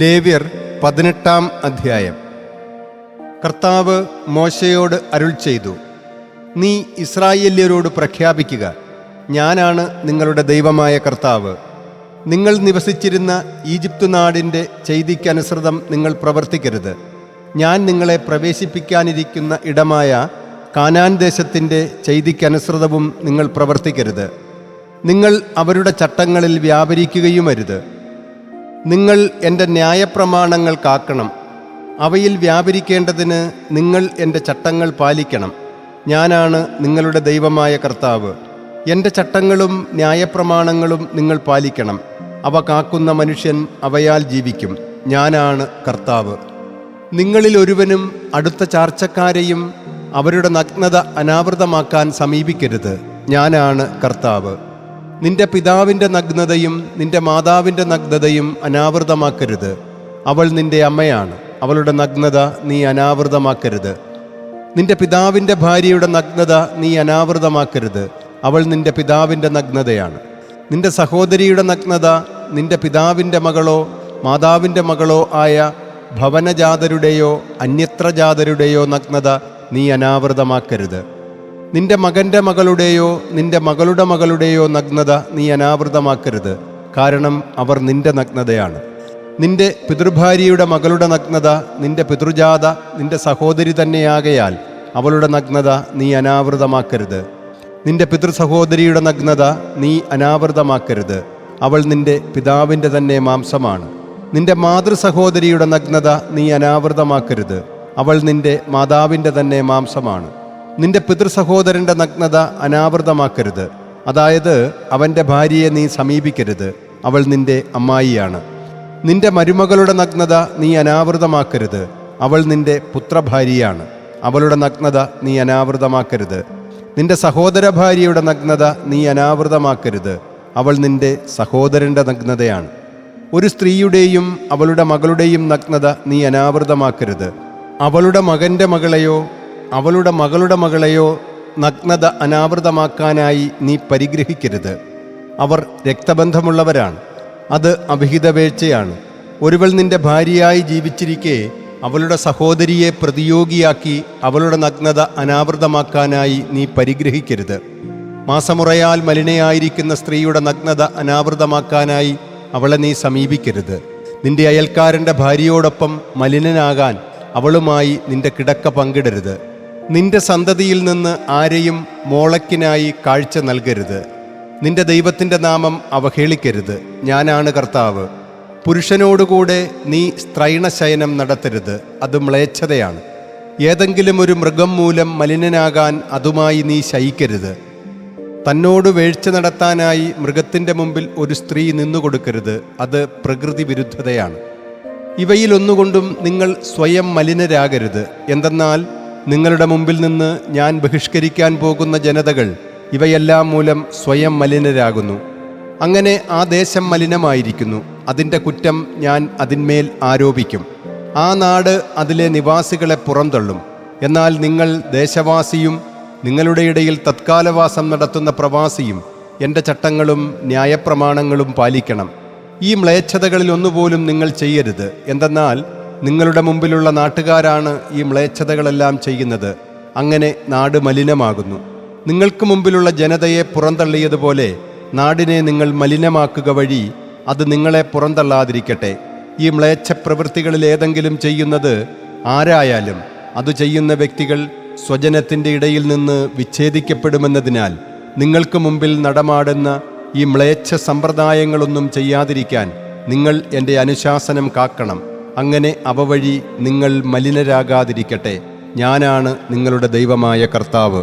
ലേവ്യർ 18-ാം അധ്യായം. കർത്താവ് മോശയോട് അരുൾ ചെയ്തു, നീ ഇസ്രായേല്യരോട് പ്രഖ്യാപിക്കുക, ഞാനാണ് നിങ്ങളുടെ ദൈവമായ കർത്താവ്. നിങ്ങൾ നിവസിച്ചിരുന്ന ഈജിപ്ത് നാടിൻ്റെ ചെയ്തിക്കനുസൃതം നിങ്ങൾ പ്രവർത്തിക്കരുത്. ഞാൻ നിങ്ങളെ പ്രവേശിപ്പിക്കാനിരിക്കുന്ന ഇടമായ കാനാൻ ദേശത്തിൻ്റെ ചെയ്തിക്കനുസൃതവും നിങ്ങൾ പ്രവർത്തിക്കരുത്. നിങ്ങൾ അവരുടെ ചട്ടങ്ങളിൽ വ്യാപരിക്കുകയുമരുത്. നിങ്ങൾ എൻ്റെ ന്യായപ്രമാണങ്ങൾ കാക്കണം. അവയിൽ വ്യാപരിക്കേണ്ടതിന് നിങ്ങൾ എൻ്റെ ചട്ടങ്ങൾ പാലിക്കണം. ഞാനാണ് നിങ്ങളുടെ ദൈവമായ കർത്താവ്. എൻ്റെ ചട്ടങ്ങളും ന്യായപ്രമാണങ്ങളും നിങ്ങൾ പാലിക്കണം. അവ കാക്കുന്ന മനുഷ്യൻ അവയാൽ ജീവിക്കും. ഞാനാണ് കർത്താവ്. നിങ്ങളിൽ ഒരുവനും അടുത്ത ചാർച്ചക്കാരെയും അവരുടെ നഗ്നത അനാവൃതമാക്കാൻ സമീപിക്കരുത്. ഞാനാണ് കർത്താവ്. നിന്റെ പിതാവിൻ്റെ നഗ്നതയും നിന്റെ മാതാവിൻ്റെ നഗ്നതയും അനാവൃതമാക്കരുത്. അവൾ നിന്റെ അമ്മയാണ്. അവളുടെ നഗ്നത നീ അനാവൃതമാക്കരുത്. നിന്റെ പിതാവിൻ്റെ ഭാര്യയുടെ നഗ്നത നീ അനാവൃതമാക്കരുത്. അവൾ നിന്റെ പിതാവിൻ്റെ നഗ്നതയാണ്. നിന്റെ സഹോദരിയുടെ നഗ്നത നിന്റെ പിതാവിൻ്റെ മകളോ മാതാവിൻ്റെ മകളോ ആയ ഭവനജാതരുടെയോ അന്യത്രജാതരുടെയോ നഗ്നത നീ അനാവൃതമാക്കരുത്. നിന്റെ മകൻ്റെ മകളുടെയോ നിന്റെ മകളുടെ മകളുടെയോ നഗ്നത നീ അനാവൃതമാക്കരുത്. കാരണം അവർ നിന്റെ നഗ്നതയാണ്. നിന്റെ പിതൃഭാര്യയുടെ മകളുടെ നഗ്നത നിന്റെ പിതൃജാത നിന്റെ സഹോദരി തന്നെയാകയാൽ അവളുടെ നഗ്നത നീ അനാവൃതമാക്കരുത്. നിന്റെ പിതൃസഹോദരിയുടെ നഗ്നത നീ അനാവൃതമാക്കരുത്. അവൾ നിന്റെ പിതാവിൻ്റെ തന്നെ മാംസമാണ്. നിന്റെ മാതൃസഹോദരിയുടെ നഗ്നത നീ അനാവൃതമാക്കരുത്. അവൾ നിന്റെ മാതാവിൻ്റെ തന്നെ മാംസമാണ്. നിന്റെ പിതൃസഹോദരൻ്റെ നഗ്നത അനാവൃതമാക്കരുത്. അതായത് അവൻ്റെ ഭാര്യയെ നീ സമീപിക്കരുത്. അവൾ നിന്റെ അമ്മായിയാണ്. നിന്റെ മരുമകളുടെ നഗ്നത നീ അനാവൃതമാക്കരുത്. അവൾ നിന്റെ പുത്രഭാര്യയാണ്. അവളുടെ നഗ്നത നീ അനാവൃതമാക്കരുത്. നിന്റെ സഹോദര ഭാര്യയുടെ നഗ്നത നീ അനാവൃതമാക്കരുത്. അവൾ നിന്റെ സഹോദരൻ്റെ നഗ്നതയാണ്. ഒരു സ്ത്രീയുടെയും അവളുടെ മകളുടെയും നഗ്നത നീ അനാവൃതമാക്കരുത്. അവളുടെ മകൻ്റെ മകളെയോ അവളുടെ മകളുടെ മകളെയോ നഗ്നത അനാവൃതമാക്കാനായി നീ പരിഗ്രഹിക്കരുത്. അവർ രക്തബന്ധമുള്ളവരാണ്. അത് അഭിഹിതവേഴ്ചയാണ്. ഒരുവൾ നിന്റെ ഭാര്യയായി ജീവിച്ചിരിക്കെ അവളുടെ സഹോദരിയെ പ്രതിയോഗിയാക്കി അവളുടെ നഗ്നത അനാവൃതമാക്കാനായി നീ പരിഗ്രഹിക്കരുത്. മാസമുറയാൽ മലിനയായിരിക്കുന്ന സ്ത്രീയുടെ നഗ്നത അനാവൃതമാക്കാനായി അവളെ നീ സമീപിക്കരുത്. നിന്റെ അയൽക്കാരൻ്റെ ഭാര്യയോടൊപ്പം മലിനനാകാൻ അവളുമായി നിന്റെ കിടക്ക പങ്കിടരുത്. നിന്റെ സന്തതിയിൽ നിന്ന് ആരെയും മോളക്കിനായി കാഴ്ച നൽകരുത്. നിന്റെ ദൈവത്തിൻ്റെ നാമം അവഹേളിക്കരുത്. ഞാനാണ് കർത്താവ്. പുരുഷനോടുകൂടെ നീ സ്ത്രൈണശയനം നടത്തരുത്. അത് മ്ലേച്ഛതയാണ്. ഏതെങ്കിലും ഒരു മൃഗം മൂലം മലിനനാകാൻ അതുമായി നീ ശയിക്കരുത്. തന്നോട് വേഴ്ച നടത്താനായി മൃഗത്തിൻ്റെ മുമ്പിൽ ഒരു സ്ത്രീ നിന്നുകൊടുക്കരുത്. അത് പ്രകൃതി വിരുദ്ധതയാണ്. ഇവയിലൊന്നുകൊണ്ടും നിങ്ങൾ സ്വയം മലിനരാകരുത്. എന്തെന്നാൽ നിങ്ങളുടെ മുമ്പിൽ നിന്ന് ഞാൻ ബഹിഷ്കരിക്കാൻ പോകുന്ന ജനതകൾ ഇവയെല്ലാം മൂലം സ്വയം മലിനരാകുന്നു. അങ്ങനെ ആ ദേശം മലിനമായിരിക്കുന്നു. അതിൻ്റെ കുറ്റം ഞാൻ അതിന്മേൽ ആരോപിക്കും. ആ നാട് അതിലെ നിവാസികളെ പുറന്തള്ളും. എന്നാൽ നിങ്ങൾ ദേശവാസിയും നിങ്ങളുടെ ഇടയിൽ തത്കാലവാസം നടത്തുന്ന പ്രവാസിയും എൻ്റെ ചട്ടങ്ങളും ന്യായപ്രമാണങ്ങളും പാലിക്കണം. ഈ മ്ലേച്ഛതകളിൽ ഒന്നുപോലും നിങ്ങൾ ചെയ്യരുത്. എന്തെന്നാൽ നിങ്ങളുടെ മുമ്പിലുള്ള നാട്ടുകാരാണ് ഈ മ്ലേച്ഛതകളെല്ലാം ചെയ്യുന്നത്. അങ്ങനെ നാട് മലിനമാകുന്നു. നിങ്ങൾക്ക് മുമ്പിലുള്ള ജനതയെ പുറന്തള്ളിയതുപോലെ നാടിനെ നിങ്ങൾ മലിനമാക്കുക വഴി അത് നിങ്ങളെ പുറന്തള്ളാതിരിക്കട്ടെ. ഈ മ്ലേച്ഛപ്രവൃത്തികളിൽ ഏതെങ്കിലും ചെയ്യുന്നത് ആരായാലും അത് ചെയ്യുന്ന വ്യക്തികൾ സ്വജനത്തിൻ്റെ ഇടയിൽ നിന്ന് വിച്ഛേദിക്കപ്പെടുമെന്നതിനാൽ നിങ്ങൾക്ക് മുമ്പിൽ നടമാടുന്ന ഈ മ്ലേച്ഛ സമ്പ്രദായങ്ങളൊന്നും ചെയ്യാതിരിക്കാൻ നിങ്ങൾ എൻ്റെ അനുശാസനം കാക്കണം. അങ്ങനെ അവ വഴി നിങ്ങൾ മലിനരാകാതിരിക്കട്ടെ. ഞാനാണ് നിങ്ങളുടെ ദൈവമായ കർത്താവ്.